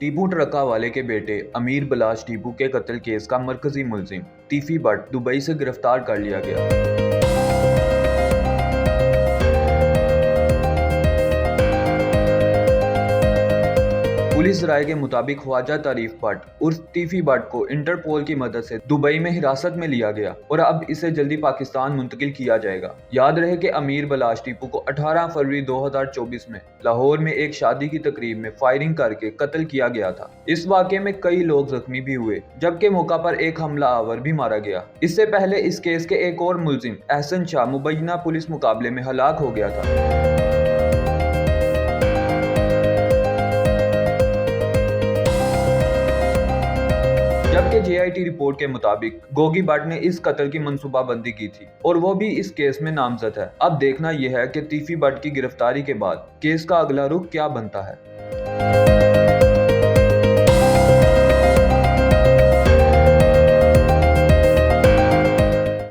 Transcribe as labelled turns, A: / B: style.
A: टीपू ट्रका वाले के बेटे अमीर बलाज टीपू के कत्ल केस का मरकजी मुलजिम तीफी भट्ट दुबई से गिरफ्तार कर लिया गया। पुलिस राय के मुताबिक ख्वाजा तारीफ भट्ट उर्फ तीफी भट्ट को इंटरपोल की मदद से दुबई में हिरासत में लिया गया और अब इसे जल्दी पाकिस्तान मुंतकिल किया जाएगा। याद रहे कि अमीर बलाज टीपू को 18 फरवरी 2024 में लाहौर में एक शादी की तकरीब में फायरिंग करके कत्ल किया गया था। इस वाक़े में कई लोग जख्मी भी हुए, जबकि मौका पर एक हमला आवर भी मारा गया। इससे पहले इस केस के एक और मुलजिम एहसन शाह मुबैना पुलिस मुकाबले में हलाक हो गया था। जबकि JIT रिपोर्ट के मुताबिक गोगी भट्ट ने इस कत्ल की मंसूबाबंदी की थी और वो भी इस केस में नामजद है। अब देखना यह है कि तीफी भट्ट की गिरफ्तारी के बाद केस का अगला रुख क्या बनता है।